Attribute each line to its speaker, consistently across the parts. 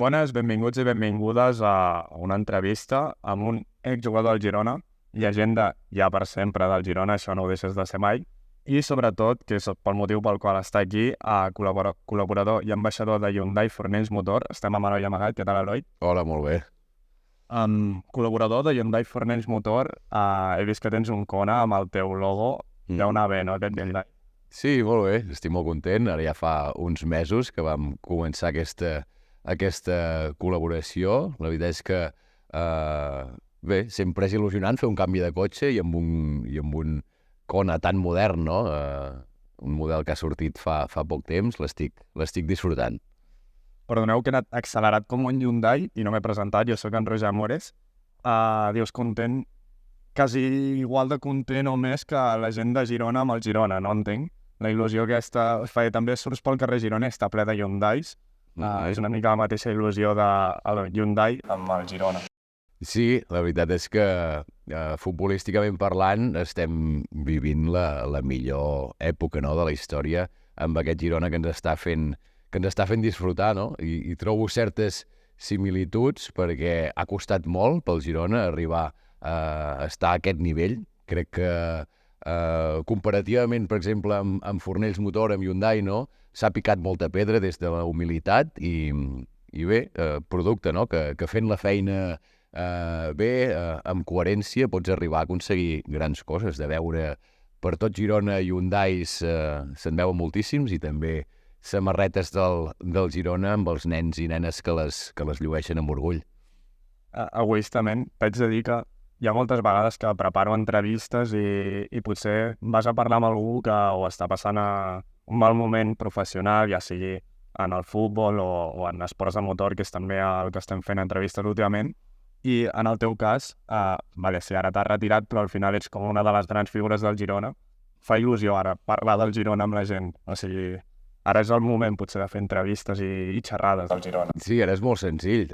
Speaker 1: Bones, benvinguts i benvingudes a una entrevista amb un exjugador del Girona, llegenda ja per sempre del Girona, això no ho deixes de ser mai, i sobretot, que és pel motiu pel qual està aquí, col·laborador i ambaixador de Hyundai Fornells Motor. Estem amb Eloi Amagat. Què tal, Eloi?
Speaker 2: Hola, molt bé.
Speaker 1: Col·laborador de Hyundai Fornells Motor, he vist que tens un Kona amb el teu logo. Deu anar bé, no, aquest Hyundai?
Speaker 2: Sí, molt bé, estic molt content. Ara ja fa uns mesos que vam començar aquesta col·laboració. La veritat és que, bé, sempre és il·lusionant fer un canvi de cotxe i amb un Kona tan modern, no? Un model que ha sortit fa poc temps, l'estic disfrutant.
Speaker 1: Perdoneu que he anat accelerat com un Hyundai i no m'he presentat, jo sóc en Roger Amores. Dius content, quasi igual de content o més que la gent de Girona amb el Girona, no entenc? La il·lusió aquesta, també surts pel carrer Girona i està ple de Hyundais. És una mica la mateixa il·lusió del Hyundai amb el Girona.
Speaker 2: Sí, la veritat és que futbolísticament parlant estem vivint la millor època, no?, de la història amb aquest Girona que ens està fent disfrutar, no? I trobo certes similituds perquè ha costat molt pel Girona arribar a estar a aquest nivell. Crec que comparativament, per exemple, amb Fornells Motor, amb Hyundai, no?, s'ha picat molta pedra des de la humilitat i bé, producte, no?, que fent la feina bé, amb coherència, pots arribar a aconseguir grans coses. De veure per tot Girona Hyundais se'n veuen moltíssims i també samarretes del Girona amb els nens i nenes que les llueixen amb orgull.
Speaker 1: Egoistament, t'haig de dir que hi ha moltes vegades que preparo entrevistes i potser vas a parlar amb algú que ho està passant a un mal moment professional, ja sigui en el futbol o en esports de motor, que és també el que estem fent entrevistes últimament. I en el teu cas, sí, ara t'has retirat, però al final ets com una de les grans figures del Girona. Fa il·lusió ara parlar del Girona amb la gent. O sigui, ara és el moment potser de fer entrevistes i xerrades del Girona.
Speaker 2: Sí, ara és molt senzill.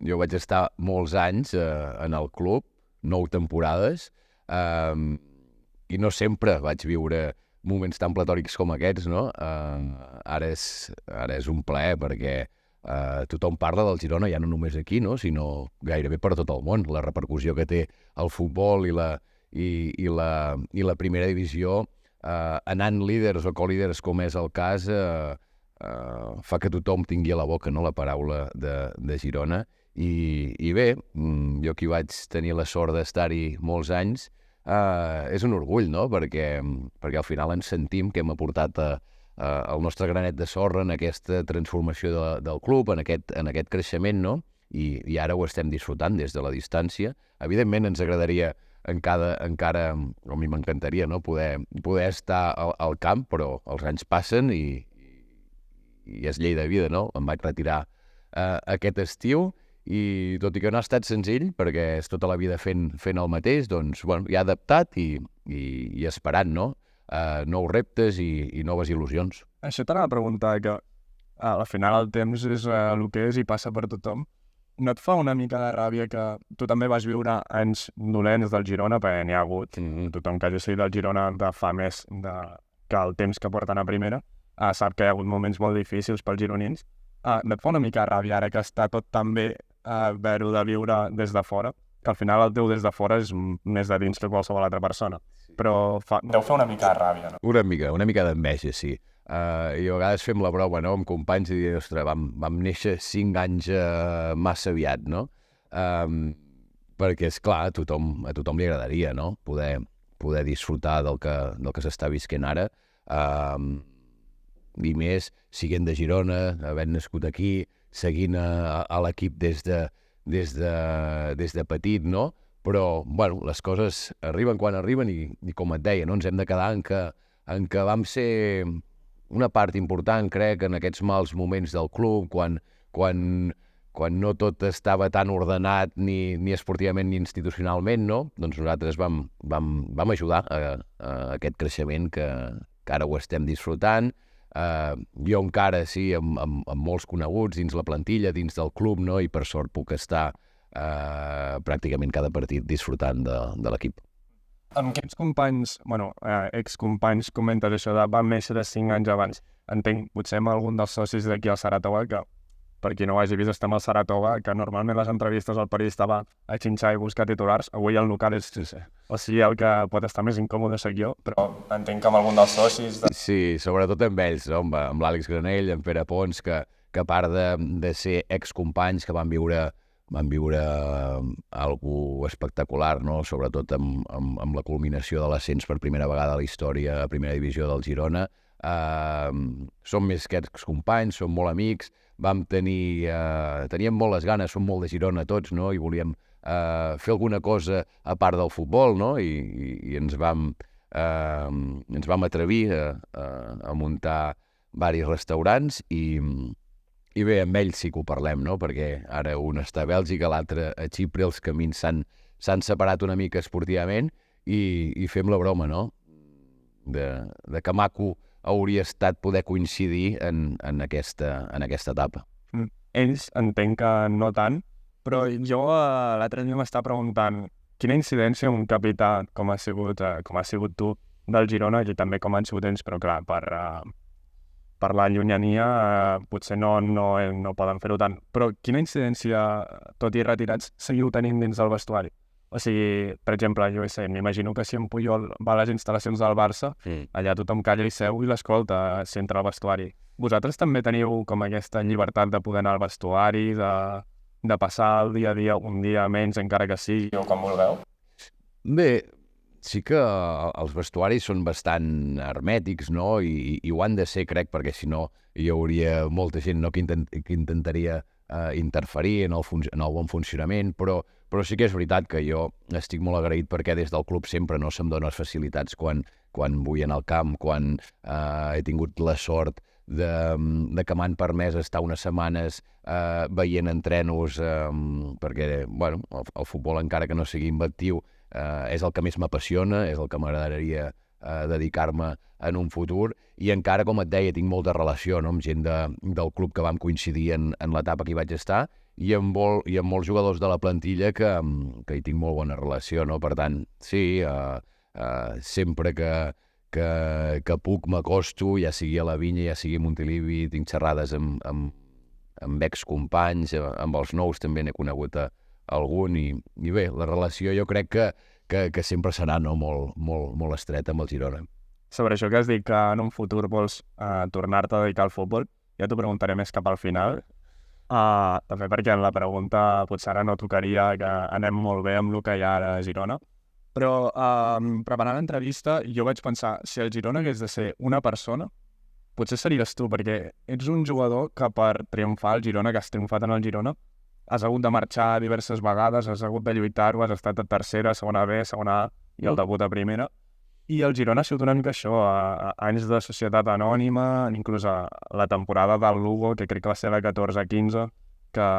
Speaker 2: Jo vaig estar molts anys en el club, 9 temporades, i no sempre vaig viure moments tan platòrics com aquests, no? Ara és un plaer perquè tothom parla del Girona, ja no només aquí, no?, sinó gairebé per tot el món. La repercussió que té el futbol i la primera divisió, anant líders o co-líders com és el cas, fa que tothom tingui a la boca, no?, la paraula de Girona. I bé, jo que vaig tenir la sort d'estar-hi molts anys, és un orgull, no?, perquè al final ens sentim que hem aportat el nostre granet de sorra en aquesta transformació del club, en aquest creixement, no?, i ara ho estem disfrutant des de la distància. Evidentment ens agradaria encara, a mi m'encantaria, no?, poder estar al camp, però els anys passen i és llei de vida, no? Em vaig retirar aquest estiu i tot i que no ha estat senzill, perquè és tota la vida fent el mateix, doncs, bueno, ja adaptat i esperant, no?, nous reptes i noves il·lusions.
Speaker 1: Això t'anava a preguntar, que al final el temps és el que és i passa per tothom. No et fa una mica de ràbia que tu també vas viure anys dolents del Girona, perquè n'hi ha hagut, tothom que hagi sigut del Girona de fa més que el temps que porten a primera, sap que hi ha hagut moments molt difícils pels gironins. No et fa una mica de ràbia ara que està tot tan bé haver-ho de viure des de fora, que al final el teu des de fora és més de dins que qualsevol altra persona, però deu fer una mica de ràbia, no?
Speaker 2: Una mica d'enveja, sí. I a vegades fem la broma, no?, amb companys i dir, ostres, vam néixer 5 anys massa aviat, no? Perquè, esclar, a tothom li agradaria, no?, poder disfrutar del que s'està visquent ara, i més siguent de Girona, havent nascut aquí, seguint a l'equip des de petit, no? Però, bueno, les coses arriben quan arriben i com et deia, no?, ens hem de quedar en que vam ser una part important, crec, en aquests mals moments del club, quan no tot estava tan ordenat ni esportivament ni institucionalment, no? Doncs nosaltres vam ajudar a aquest creixement que ara ho estem disfrutant. Jo encara, sí, amb molts coneguts dins la plantilla, dins del club, no?, i per sort puc estar pràcticament cada partit disfrutant de l'equip.
Speaker 1: Amb quins companys, excompanys, comentes això de van néixer de 5 anys abans? Entenc, potser amb algun dels socis d'aquí al Saratoga, que per qui no ho hagi vist, estem al Saratoga, que normalment les entrevistes el periodista va a xinxar i buscar titulars. Avui el local és, o sigui, el que pot estar més incòmode soc jo, però entenc que amb algun dels socis...
Speaker 2: Sí, sobretot amb ells, no? Amb l'Àlex Granell, amb Pere Pons, que a part de ser excompanys que van viure algo espectacular, no? Sobretot amb la culminació de l'ascens per primera vegada a la història a primera divisió del Girona. Som més que excompanys, som molt amics, teníem molt les ganes, som molt de Girona tots, no? I volíem fer alguna cosa a part del futbol, no? I ens vam atrevir a muntar diversos restaurants i bé, amb ells sí que ho parlem, no? Perquè ara un està a Bèlgica, l'altre a Xipre, els camins s'han separat una mica esportivament i fem la broma, no? De que maco hauria estat poder coincidir en aquesta etapa.
Speaker 1: Ells entenc que no tant, però jo l'altre dia m'estava preguntant quina incidència un capità com ha sigut tu del Girona, i també com han sigut ells, però clar, per la llunyania potser no poden fer-ho tant. Però quina incidència, tot i retirats, seguiu tenint dins del vestuari? O sigui, per exemple, jo sé, m'imagino que si en Puyol va a les instal·lacions del Barça, allà tothom calla i seu i l'escolta si entra al vestuari. Vosaltres també teniu com aquesta llibertat de poder anar al vestuari, de passar el dia a dia, un dia menys, encara que sigui, o com vulgueu?
Speaker 2: Bé, sí que els vestuaris són bastant hermètics, no? I ho han de ser, crec, perquè si no hi hauria molta gent que intentaria interferir en el bon funcionament, però sí que és veritat que jo estic molt agraït perquè des del club sempre no se'm donen les facilitats quan vull anar al camp, quan he tingut la sort de que m'han permès estar unes setmanes veient entrenos, perquè bueno, el futbol, encara que no sigui actiu, és el que més m'apassiona, és el que m'agradaria dedicar-me en un futur, i encara, com et deia, tinc molta relació, no?, amb gent del club que vam coincidir en l'etapa que hi vaig estar, i amb molts jugadors de la plantilla que hi tinc molt bona relació, no? Per tant, sí, sempre que puc m'acosto, ja sigui a la Vinya, ja sigui a Montilivi, tinc xerrades amb excompanys, amb els nous també n'he conegut algun, i bé, la relació jo crec que sempre serà, no?, molt estreta amb el Girona.
Speaker 1: Sobre això que has dit que en un futur vols tornar-te a dedicar al futbol, ja t'ho preguntaré més cap al final, també perquè en la pregunta potser ara no tocaria, que anem molt bé amb el que hi ha ara a Girona, però preparant l'entrevista jo vaig pensar, si el Girona hagués de ser una persona, potser series tu, perquè ets un jugador que per triomfar al Girona, que has triomfat en el Girona, has hagut de marxar diverses vegades, has hagut de lluitar-ho, has estat a tercera, segona B, segona A i el debut a primera. I el Girona ha sigut una mica això, anys de societat anònima, inclús a la temporada del Lugo, que crec que va ser la 14-15, que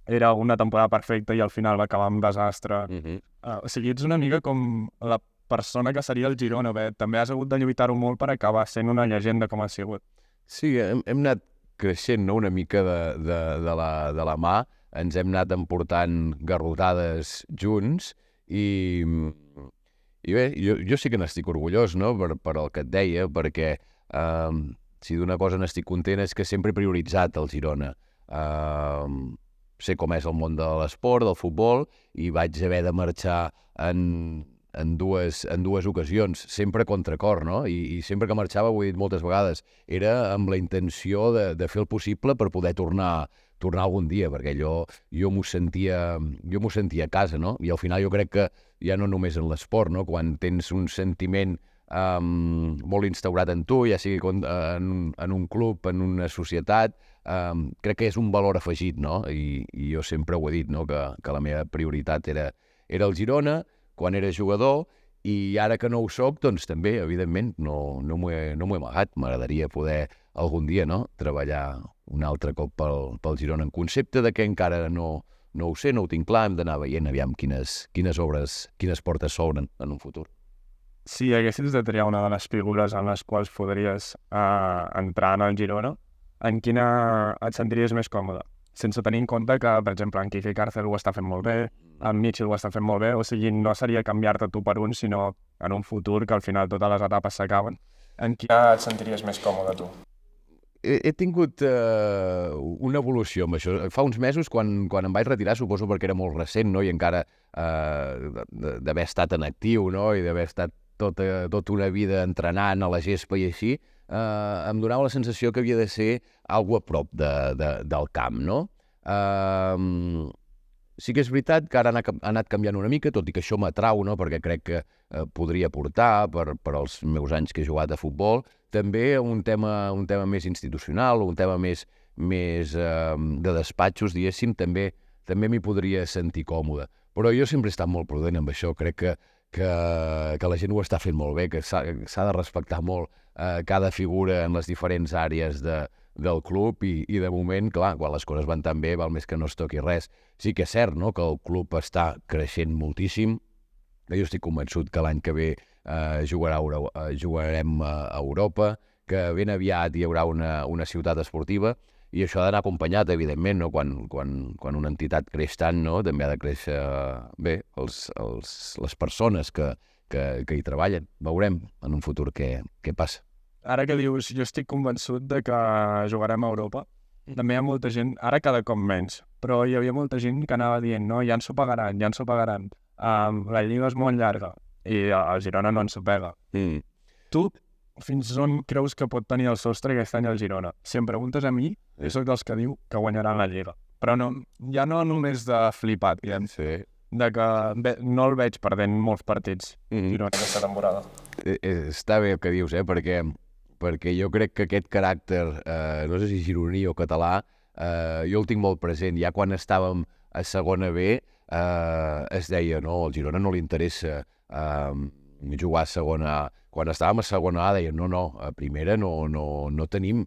Speaker 1: era una temporada perfecta i al final va acabar amb desastre. O sigui, ets una mica com la persona que seria el Girona, també has hagut de lluitar-ho molt per acabar sent una llegenda com ha sigut.
Speaker 2: Sí, hem anat creixent, no?, una mica de la mà, ens hem anat emportant garrotades junts, i bé, jo sí que n'estic orgullós, no?, per el que et deia, perquè si d'una cosa n'estic content és que sempre he prioritzat el Girona. Sé com és el món de l'esport, del futbol, i vaig haver de marxar en dues ocasions, sempre a contracor, no? I sempre que marxava, ho he dit moltes vegades, era amb la intenció de fer el possible per poder tornar algun dia, perquè jo m'ho sentia a casa, no? I al final jo crec que ja no només en l'esport, no?, quan tens un sentiment molt instaurat en tu, ja sigui en un club, en una societat, crec que és un valor afegit, no? I jo sempre ho he dit, no?, que la meva prioritat era el Girona quan era jugador, i ara que no ho soc, doncs també, evidentment, no m'ho he amagat. M'agradaria poder algun dia, no?, treballar un altre cop pel Girona en concepte de que encara no ho sé, no ho tinc clar, hem d'anar veient aviam quines portes s'obren en un futur.
Speaker 1: Si haguessis de triar una de les figures en les quals podries entrar en el Girona, en quina et sentiries més còmode? Sense tenir en compte que, per exemple, en Quique Cárcel ho està fent molt bé, en Mitchell ho està fent molt bé, o sigui, no seria canviar-te tu per un, sinó en un futur que al final totes les etapes s'acaben. En quina et sentiries més còmode tu?
Speaker 2: he tingut una evolució amb això. Fa uns mesos, quan em vaig retirar, suposo perquè era molt recent, no? I encara d'haver estat en actiu, no? I d'haver estat tota una vida entrenant a la gespa i així, em donava la sensació que havia de ser algo a prop del camp, no? Sí que és veritat que ara ha anat canviant una mica, tot i que això m'atrau, no? Perquè crec que podria portar, per als meus anys que he jugat a futbol, també un tema més institucional, un tema més de despatxos, diguéssim, també m'hi podria sentir còmode. Però jo sempre he estat molt prudent amb això, crec que la gent ho està fent molt bé, que s'ha de respectar molt cada figura en les diferents àrees del club i de moment, clar, quan les coses van tan bé val més que no es toqui res. Sí que és cert, no?, que el club està creixent moltíssim, que jo estic convençut que l'any que ve jugarem a Europa, que ben aviat hi haurà una ciutat esportiva, i això ha d'anar acompanyat, evidentment, no? Quan una entitat creix tant, no?, també ha de créixer bé les persones que hi treballen. Veurem en un futur què passa.
Speaker 1: Ara que dius, jo estic convençut de que jugarem a Europa. També hi ha molta gent, ara cada cop menys, però hi havia molta gent que anava dient, no, ja ens ho pagaran, ja ens ho pagaran. La lliga és molt llarga i el Girona no ens ho pega. Tu, fins on creus que pot tenir el sostre aquest any el Girona? Si em preguntes a mi, jo soc dels que diu que guanyaran la lliga. Però no, ja no només de flipat, diguem, de que no el veig perdent molts partits Girona aquesta temporada.
Speaker 2: Està bé el que dius, perquè jo crec que aquest caràcter, no sé si gironí o català, jo el tinc molt present. Ja quan estàvem a segona B es deia, no, al Girona no li interessa jugar a segona A. Quan estàvem a segona A deien, no, a primera no tenim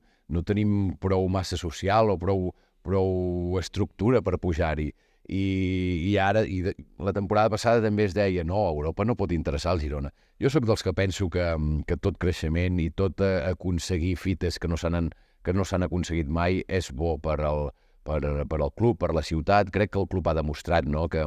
Speaker 2: prou massa social o prou estructura per pujar-hi. I ara, la temporada passada també es deia, no, Europa no pot interessar al Girona. Jo sóc dels que penso que tot creixement i tot aconseguir fites que no s'han aconseguit mai és bo per al club, per la ciutat. Crec que el club ha demostrat, no?, que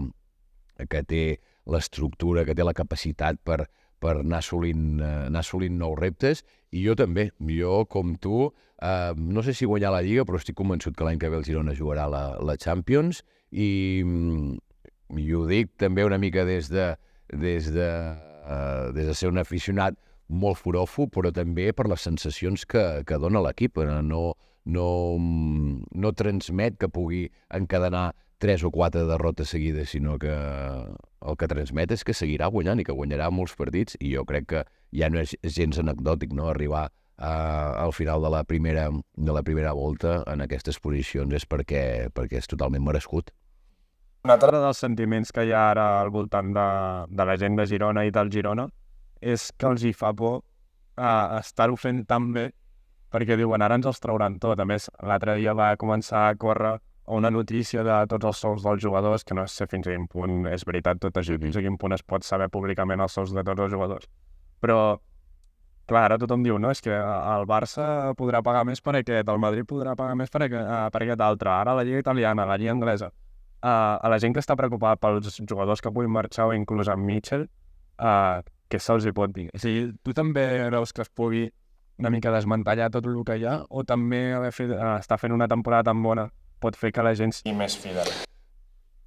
Speaker 2: té l'estructura, que té la capacitat per anar assolint nous reptes, i jo també. Jo, com tu, no sé si guanyar la Lliga, però estic convençut que l'any que ve el Girona jugarà la Champions, i ho dic també una mica des de ser un aficionat molt forofo, però també per les sensacions que dona l'equip. No transmet que pugui encadenar 3 o 4 derrotes seguides, sinó que el que transmet és que seguirà guanyant i que guanyarà molts partits, i jo crec que ja no és gens anecdòtic, no?, arribar al final de la primera volta en aquestes posicions és perquè és totalment merescut.
Speaker 1: Un altre dels sentiments que hi ha ara al voltant de la gent de Girona i del Girona és que els hi fa por estar-ho fent tan bé, perquè diuen ara ens els trauran tot. A més, l'altre dia va començar a córrer una notícia de tots els sous dels jugadors, que no sé fins a quin punt és veritat tot això, fins a quin punt es pot saber públicament els sous de tots els jugadors. Però, clar, ara tothom diu, no, és que el Barça podrà pagar més per aquest, el Madrid podrà pagar més per aquest altre, ara la Lliga Italiana, la Lliga Anglesa. A la gent que està preocupada pels jugadors que puguin marxar, o inclús amb Mitchell, què se'ls hi pot dir? O sigui, tu també veus que es pugui una mica desmantellar tot el que hi ha, o també estar fent una temporada tan bona pot fer que la gent sigui més fidel?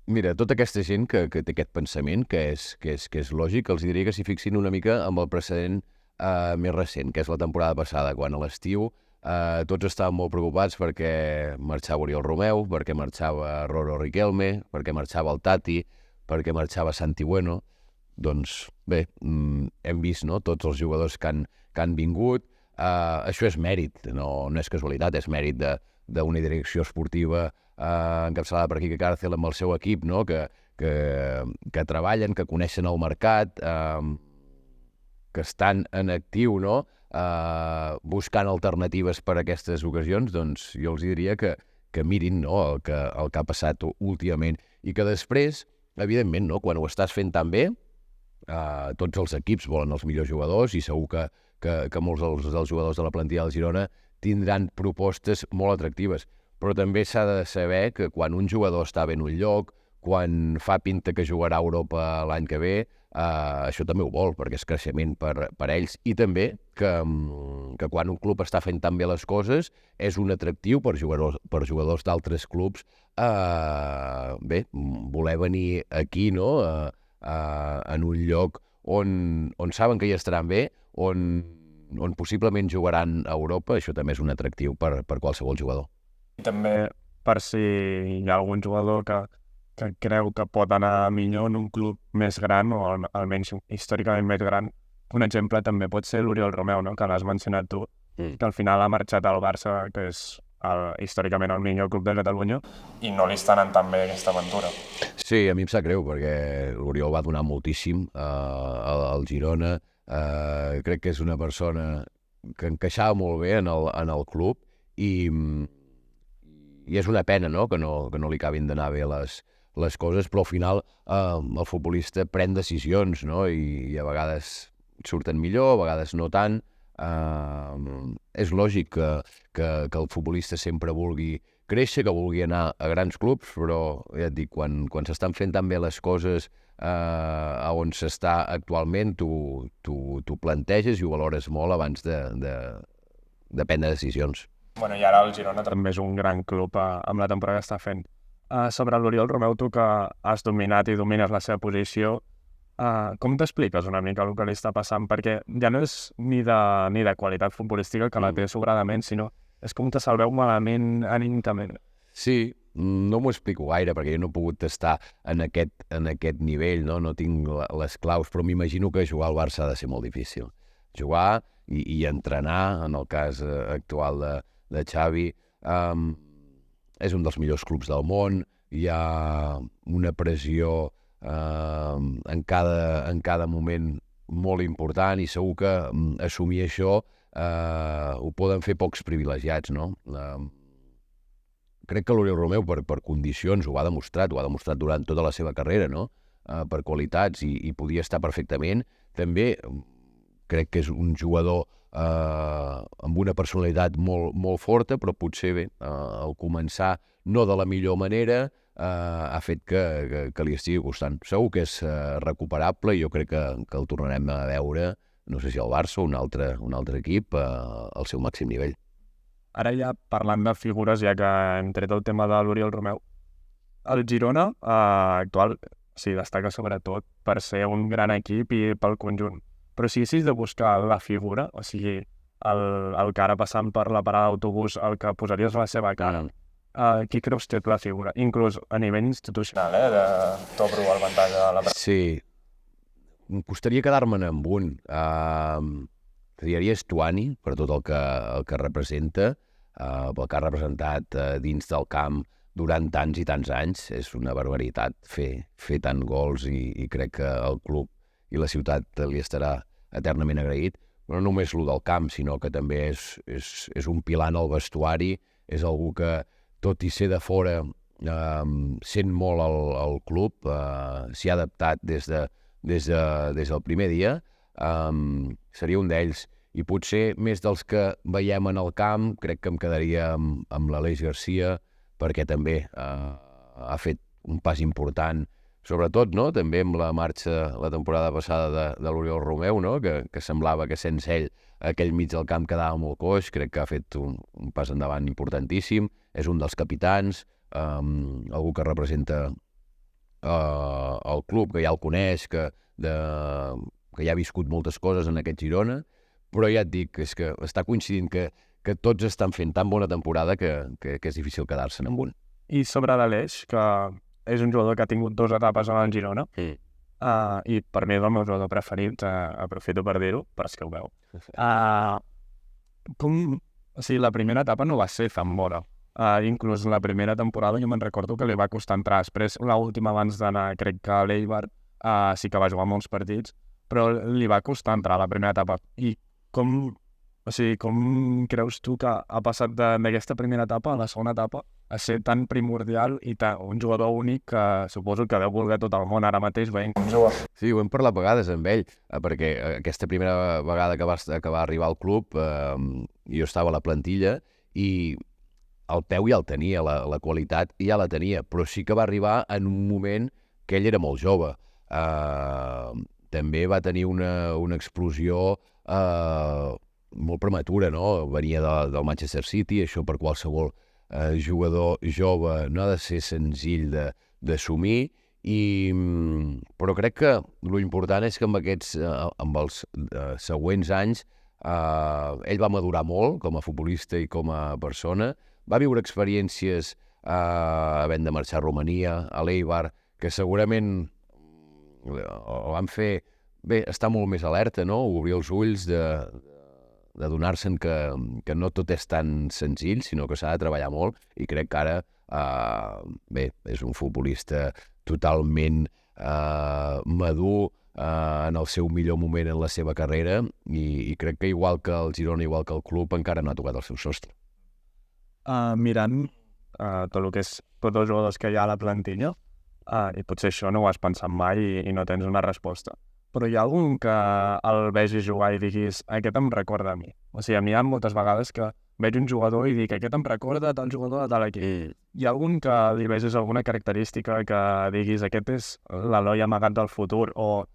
Speaker 2: Mira, tota aquesta gent que té aquest pensament, que és lògic, els diria que s'hi fixin una mica amb el precedent més recent, que és la temporada passada, quan a l'estiu tots estaven molt preocupats perquè marxava Oriol Romeu, perquè marxava Roro Riquelme, perquè marxava el Tati, perquè marxava Santi Bueno. Doncs bé, hem vist, no?, tots els jugadors que han vingut. Això és mèrit, no és casualitat, és mèrit d'una direcció esportiva encapçalada per Quique Cárcel amb el seu equip, no?, que treballen, que coneixen el mercat, que estan en actiu, no?, buscant alternatives per a aquestes ocasions. Doncs jo els diria que mirin, no?, el que ha passat últimament, i que després, evidentment, no?, quan ho estàs fent tan bé, tots els equips volen els millors jugadors, i segur que molts dels jugadors de la plantilla del Girona tindran propostes molt atractives. Però també s'ha de saber que quan un jugador està bé en un lloc, quan fa pinta que jugarà a Europa l'any que ve, això també ho vol, perquè és creixement per ells. I també que quan un club està fent tan bé les coses és un atractiu per jugadors d'altres clubs voler venir aquí, no? En un lloc on saben que hi estaran bé, on possiblement jugaran a Europa. Això també és un atractiu per qualsevol jugador.
Speaker 1: I també per si hi ha algun jugador que creu que pot anar millor en un club més gran, o almenys històricament més gran. Un exemple també pot ser l'Oriol Romeu, no? Que l'has mencionat tu, que al final ha marxat al Barça, que és històricament el millor club de Catalunya, i no li està anant tan bé aquesta aventura.
Speaker 2: Sí, a mi em sap greu, perquè l'Oriol va donar moltíssim al Girona. Crec que és una persona que encaixava molt bé en el club, i és una pena, no? Que no li acabin d'anar bé les coses, però al final el futbolista pren decisions, no? I a vegades surten millor, a vegades no tant. És lògic que el futbolista sempre vulgui créixer, que vulgui anar a grans clubs, però ja et dic, quan s'estan fent tan bé les coses a on s'està actualment, tu planteges i ho valores molt abans de prendre decisions.
Speaker 1: Bueno, i ara el Girona també és un gran club amb la temporada que està fent. Sobre l'Oriol Romeu, tu que has dominat i domines la seva posició, com t'expliques una mica el que li està passant? Perquè ja no és ni de qualitat futbolística, que la té sobradament, sinó és com te se'l veu malament anímicament.
Speaker 2: Sí, no m'ho explico gaire, perquè jo no he pogut estar en aquest nivell, no tinc les claus, però m'imagino que jugar al Barça ha de ser molt difícil. Jugar i entrenar, en el cas actual de Xavi, és un dels millors clubs del món, hi ha una pressió en cada moment molt important, i segur que assumir això ho poden fer pocs privilegiats, no? Crec que l'Oriol Romeu, per condicions, ho ha demostrat durant tota la seva carrera, no? Per qualitats, i podia estar perfectament. També crec que és un jugador amb una personalitat molt forta, però potser bé, al començar no de la millor manera, ha fet que li estigui costant. Segur que és recuperable, i jo crec que el tornarem a veure, no sé si al Barça o un altre equip, al seu màxim nivell.
Speaker 1: Ara ja parlant de figures, ja que hem tret el tema de l'Oriol Romeu, el Girona actual destaca sobretot per ser un gran equip i pel conjunt. Però si haguessis de buscar la figura, o sigui, el que ara passant per la parada d'autobús, el que posaries la seva cara, qui creus que és la figura? Inclús a nivell institucional, t'obro el ventall a la pregunta.
Speaker 2: Sí, em costaria quedar-me'n amb un. Triaria Stuani, per tot el que representa, pel que ha representat dins del camp durant tants i tants anys. És una barbaritat fer tant gols, i crec que el club i la ciutat li estarà eternament agraït. No només el del camp, sinó que també és un pilar en el vestuari, és algú que, tot i ser de fora, sent molt el club, s'hi ha adaptat des del primer dia. Seria un d'ells. I potser més dels que veiem en el camp, crec que em quedaria amb l'Aleix Garcia, perquè també ha fet un pas important, sobretot, no?, també amb la marxa la temporada passada de l'Oriol Romeu, no?, que semblava que sense ell aquell mig del camp quedava molt coix. Crec que ha fet un pas endavant importantíssim. És un dels capitans, algú que representa el club, que ja el coneix, que ja ha viscut moltes coses en aquest Girona, però ja et dic, és que està coincidint que tots estan fent tan bona temporada que és difícil quedar-se'n amb un.
Speaker 1: I sobre l'Aleix, que és un jugador que ha tingut 2 etapes en el Girona, i per mi és el meu jugador preferit, aprofito per dir-ho, per si ho veu. La primera etapa no va ser tan bona. Inclús la primera temporada jo me'n recordo que li va costar entrar. Després, l'última abans d'anar, crec que a l'Eibar sí que va jugar molts partits, però li va costar entrar a la primera etapa. I com creus tu que ha passat d'aquesta primera etapa a la segona etapa a ser tan primordial i un jugador únic que suposo que deu voler tot el món ara mateix veient com juga?
Speaker 2: Sí, ho hem parlat vegades amb ell, perquè aquesta primera vegada que va arribar al club, jo estava a la plantilla, i el peu ja el tenia, la qualitat ja la tenia, però sí que va arribar en un moment que ell era molt jove. També va tenir una explosió molt prematura, no? Venia del Manchester City, això per qualsevol jugador jove no ha de ser senzill d'assumir, però crec que lo important és que amb els següents anys ell va madurar molt com a futbolista i com a persona, va viure experiències havent de marxar a Romania, a l'Eibar, que segurament el van fer estar molt més alerta, no? Obrir els ulls de donar-se'n que no tot és tan senzill, sinó que s'ha de treballar molt, i crec que ara és un futbolista totalment madur en el seu millor moment en la seva carrera, i crec que igual que el Girona, igual que el club, encara no ha tocat el seu sostre.
Speaker 1: Mirant tot el que és tots els jugadors que hi ha a la plantilla, i potser això no ho has pensat mai i no tens una resposta, però hi ha algun que el vegis jugar i diguis aquest em recorda a mi? O sigui, a mi hi ha moltes vegades que veig un jugador i dic aquest em recorda tal jugador de tal equip. Hi ha algun que li vegis alguna característica que diguis aquest és l'Eloi amagat del futur, o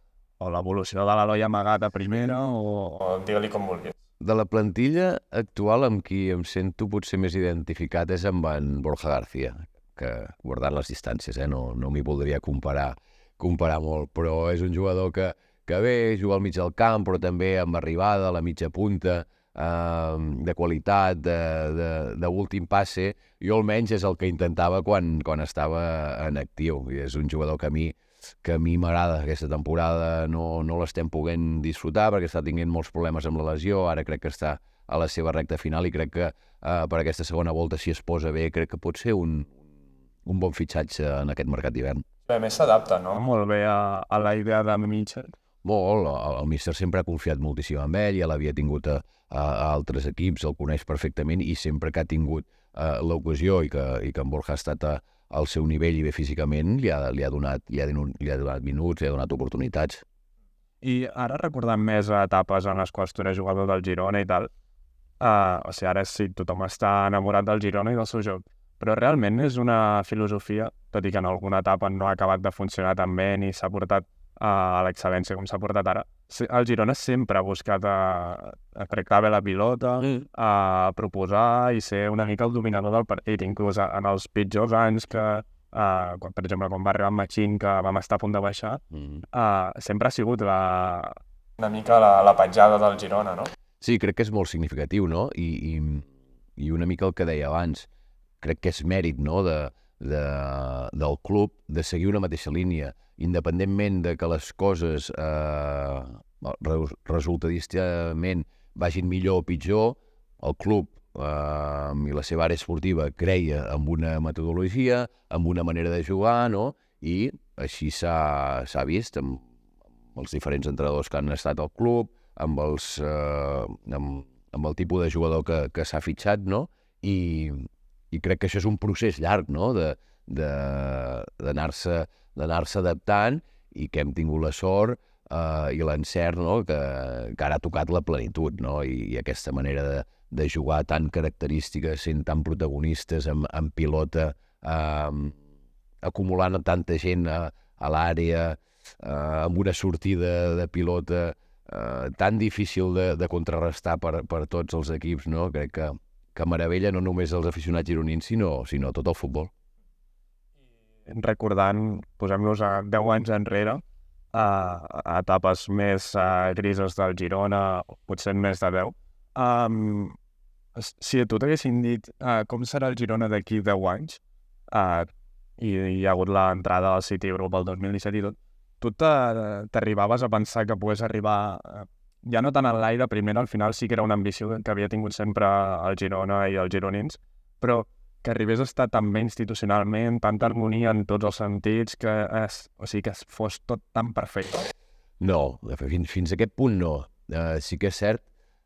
Speaker 1: l'evolució de l'Eloi amagat a primera, o digue-li com vulguis.
Speaker 2: De la plantilla actual amb qui em sento potser més identificat és amb en Borja García, que guardant les distàncies, no m'hi voldria comparar molt, però és un jugador que bé, juga al mig del camp, però també amb arribada a la mitja punta, de qualitat, d'últim passe. Jo almenys és el que intentava quan estava en actiu, i és un jugador que a mi m'agrada. Aquesta temporada no l'estem podent disfrutar perquè està tinguent molts problemes amb la lesió, ara crec que està a la seva recta final, i crec que per aquesta segona volta, si es posa bé, crec que pot ser un bon fitxatge en aquest mercat d'hivern.
Speaker 1: A més s'adapta, no? Molt bé a la idea de Mitchell.
Speaker 2: Molt, el míster sempre ha confiat moltíssim en ell, ja l'havia tingut a altres equips, el coneix perfectament, i sempre que ha tingut l'ocasió i que en Borja ha estat al seu nivell i bé físicament, li ha donat minuts, li ha donat oportunitats.
Speaker 1: I ara recordant més etapes en les quals tu eres jugador del Girona i tal, o sigui, ara sí, tothom està enamorat del Girona i del seu joc, però realment és una filosofia, tot i que en alguna etapa no ha acabat de funcionar tan bé ni s'ha portat a l'excel·lència com s'ha portat ara. El Girona sempre ha buscat a tractar bé la pilota, a proposar i ser una mica el dominador del partit, inclús en els pitjors anys que, per exemple, quan va arribar en Machín, que vam estar a punt de baixar, sempre ha sigut una mica la petjada del Girona, no?
Speaker 2: Sí, crec que és molt significatiu, no? I una mica el que deia abans, crec que és mèrit, no?, del club de seguir una mateixa línia, independentment de que les coses resultadistament vagin millor o pitjor. El club i la seva àrea esportiva creia en una metodologia, en una manera de jugar, no? I així s'ha vist amb els diferents entrenadors que han estat al club, amb el tipus de jugador que s'ha fitxat, no? I crec que això és un procés llarg, no?, d'anar-se adaptant, i que hem tingut la sort i l'encert, no?, que ara ha tocat la plenitud, no?, i aquesta manera de jugar tan característica, sent tan protagonistes en pilota, acumulant tanta gent a l'àrea, amb una sortida de pilota tan difícil de contrarrestar per tots els equips, no? Crec que meravella no només els aficionats gironins, sinó tot el futbol.
Speaker 1: Recordant, posem-nos a 10 anys enrere, a etapes més grises del Girona, potser més de 10, si a tu t'haguessin dit com serà el Girona d'aquí 10 anys, i hi ha hagut l'entrada al City Group el 2017 i tot, tu t'arribaves a pensar que pogués arribar, ja no tant en l'aire, primer al final sí que era una ambició que havia tingut sempre el Girona i els gironins, però que arribés a estar tan bé institucionalment, tanta harmonia en tots els sentits, que fos tot tan perfecte?
Speaker 2: No, fins a aquest punt no. Sí que és cert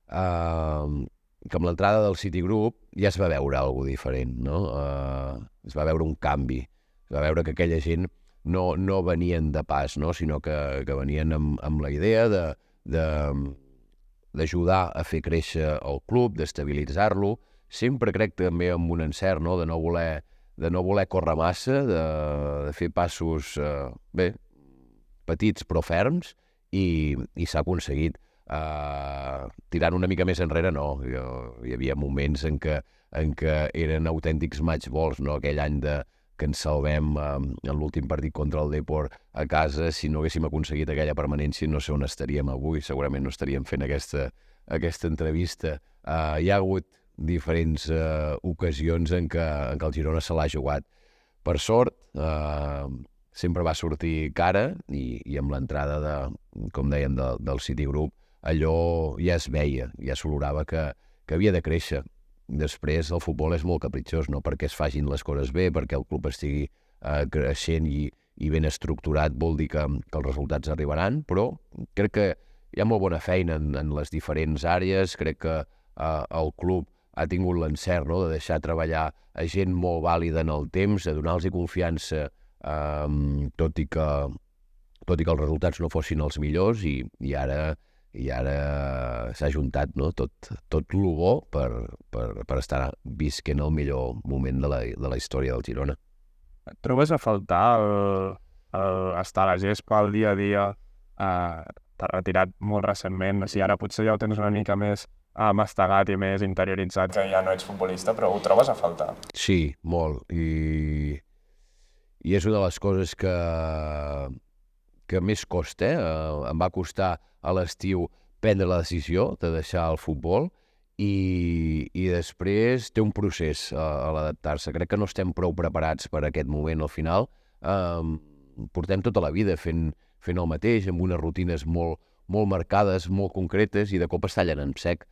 Speaker 2: que amb l'entrada del City Group ja es va veure alguna cosa diferent, no? Es va veure un canvi, es va veure que aquella gent no venien de pas, no? Sinó que venien amb la idea d'ajudar a fer créixer el club, d'estabilitzar-lo. sempre crec també amb un encert, no? De no voler córrer massa, de fer passos, petits però ferms, i s'ha aconseguit. Tirant una mica més enrere, no. Hi havia moments en què eren autèntics match balls, no? Aquell any que ens salvem en l'últim partit contra el Depor a casa. Si no haguéssim aconseguit aquella permanència, no sé on estaríem avui, segurament no estaríem fent aquesta entrevista. Hi ha hagut diferents ocasions en què el Girona se l'ha jugat. Per sort, sempre va sortir cara, i amb l'entrada, com dèiem, del Citigroup, allò ja es veia, ja s'olorava que havia de créixer. Després el futbol és molt capritxós, no perquè es facin les coses bé, perquè el club estigui creixent i ben estructurat vol dir que els resultats arribaran, però crec que hi ha molt bona feina en les diferents àrees. Crec que el club ha tingut l'encert, no?, de deixar treballar a gent molt vàlida en el temps, de donar-los confiança, tot i que els resultats no fossin els millors, i ara s'ha juntat, no?, tot lo bo per estar visquent el millor moment de la història del Girona.
Speaker 1: Et trobes a faltar estar a la gespa el dia a dia? T'has retirat molt recentment, o sigui, ara potser ja ho tens una mica més mastegat i més interioritzat, que ja no ets futbolista, però ho trobes a faltar?
Speaker 2: Sí, molt, i és una de les coses que més costa. Em va costar a l'estiu prendre la decisió de deixar el futbol, i després té un procés a l'adaptar-se. Crec que no estem prou preparats per aquest moment. Al final portem tota la vida fent el mateix, amb unes rutines molt, molt marcades, molt concretes, i de cop es tallen en sec.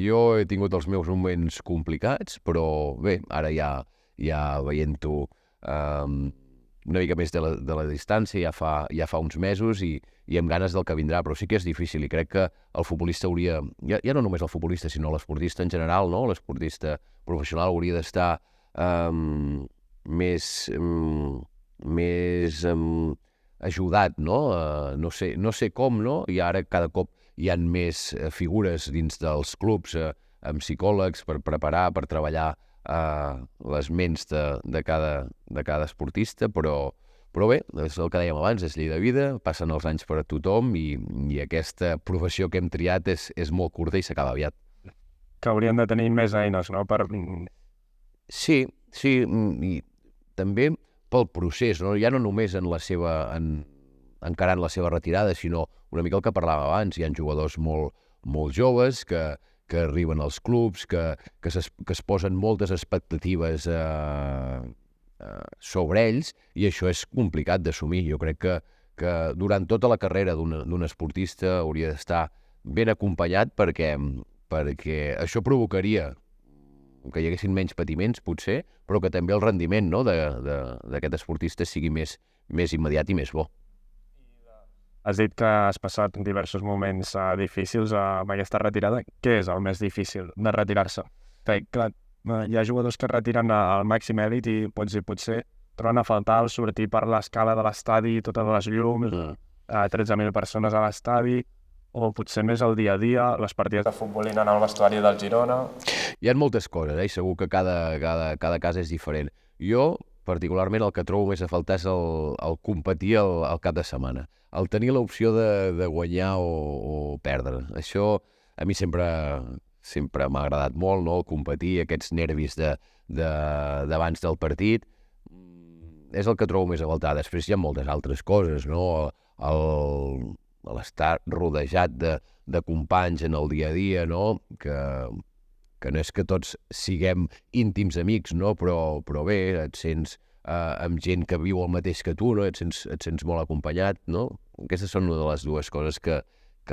Speaker 2: Jo he tingut els meus moments complicats, però bé, ara ja veient-ho una mica més de la distància, ja fa uns mesos, i amb ganes del que vindrà, però sí que és difícil, i crec que el futbolista hauria, ja no només el futbolista, sinó l'esportista en general, no? L'esportista professional hauria d'estar més ajudat, no? No sé com, no? I ara cada cop hi ha més figures dins dels clubs, amb psicòlegs, per preparar, per treballar les ments de cada esportista, però bé, és el que dèiem abans, és llei de vida, passen els anys per a tothom, i aquesta professió que hem triat és molt curta i s'acaba aviat.
Speaker 1: Que haurien de tenir més eines, no?
Speaker 2: Sí, i també pel procés, no? Ja no només encarant la seva retirada, sinó una mica el que parlàvem abans. Hi ha jugadors molt joves que arriben als clubs, que es posen moltes expectatives sobre ells, i això és complicat d'assumir. Jo crec que durant tota la carrera d'un esportista hauria d'estar ben acompanyat, perquè això provocaria que hi haguessin menys patiments, potser, però que també el rendiment, no?, d'aquest esportista sigui més immediat i més bo.
Speaker 1: Has dit que has passat diversos moments difícils amb aquesta retirada. Què és el més difícil de retirar-se? Clar, hi ha jugadors que es retiren al màxim èlit i potser troben a faltar el sortir per l'escala de l'estadi, totes les llums, 13.000 persones a l'estadi, o potser més el dia a dia, les partides de futbol i anar al vestuari del Girona.
Speaker 2: Hi ha moltes coses, i segur que cada cas és diferent. Jo, particularment, el que trobo més a faltar és el competir al cap de setmana. El tenir l'opció de guanyar o perdre. Això a mi sempre m'ha agradat molt, no?, el competir, aquests nervis d'abans del partit. És el que trobo més a faltar. Després hi ha moltes altres coses, no?, l'estar rodejat de companys en el dia a dia, no?, que no és que tots siguem íntims amics, no?, però bé, et sents amb gent que viu el mateix que tu, no?, et sents molt acompanyat, no? Aquestes són una de les dues coses que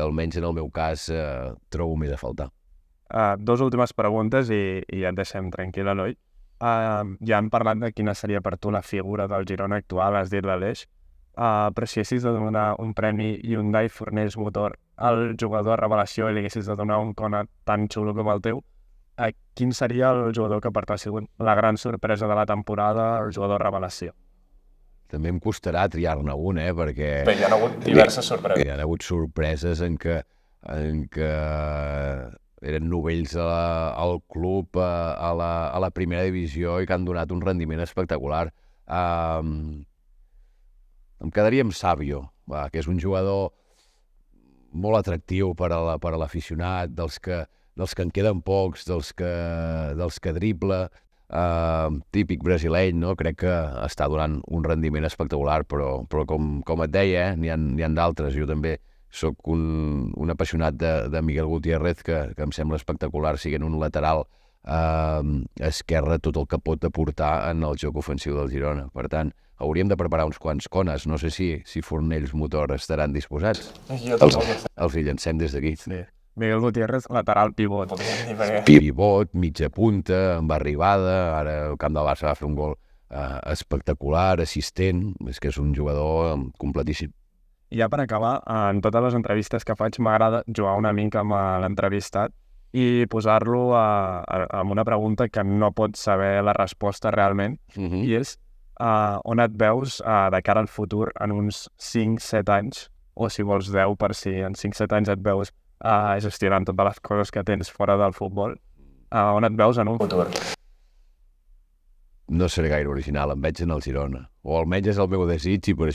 Speaker 2: almenys en el meu cas trobo més a faltar.
Speaker 1: Dos últimes preguntes i ja et deixem tranquil, Eloi. Ja hem parlat de quina seria per tu la figura del Girona actual, has dit l'Aleix, però si haguessis de donar un premi Hyundai Fornells Motor al jugador revelació i li haguessis de donar un Kona tan xulo com el teu, quin seria el jugador que per tu ha sigut la gran sorpresa de la temporada, el jugador revelació?
Speaker 2: També em costarà triar-ne un, perquè...
Speaker 1: Bé, hi ha hagut diverses sorpreses.
Speaker 2: Hi ha hagut sorpreses en què eren novells al club, a la primera divisió i que han donat un rendiment espectacular. Em quedaria amb Savio, que és un jugador molt atractiu per a l'aficionat, dels que en queden pocs, dels que dribla, típic brasileny, no? Crec que està donant un rendiment espectacular, però com et deia, n'hi ha d'altres. Jo també sóc un apassionat de Miguel Gutiérrez, que em sembla espectacular, siguent un lateral esquerre, tot el que pot aportar en el joc ofensiu del Girona. Per tant, hauríem de preparar uns quants cones. No sé si Fornells Motor estaran disposats. Els hi llancem des d'aquí.
Speaker 1: Sí. Miguel Gutiérrez, lateral pivot.
Speaker 2: Pivot, mitja punta, amb arribada. Ara el camp del Barça va fer un gol espectacular, assistent. És que és un jugador completíssim.
Speaker 1: I ja per acabar, en totes les entrevistes que faig m'agrada jugar una mica amb l'entrevistat i posar-lo amb una pregunta que no pot saber la resposta realment, i és on et veus de cara al futur en uns 5-7 anys, o si vols 10 per si en 5-7 anys et veus gestionant totes les coses que tens fora del futbol, on et veus en un futur?
Speaker 2: No seré gaire original, em veig en el Girona. O almenys és el meu desig i per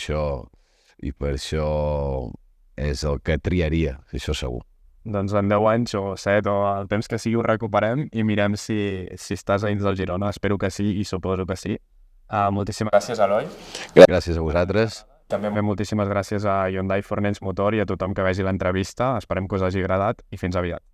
Speaker 2: això és el que triaria, això segur.
Speaker 1: Doncs en 10 anys o 7 o el temps que sigui ho recuperem i mirem si estàs a dins del Girona. Espero que sí i suposo que sí. Moltíssimes gràcies, Eloi.
Speaker 2: Gràcies a vosaltres.
Speaker 1: També moltíssimes gràcies a Hyundai Fornells Motor i a tothom que vegi l'entrevista. Esperem que us hagi agradat i fins aviat.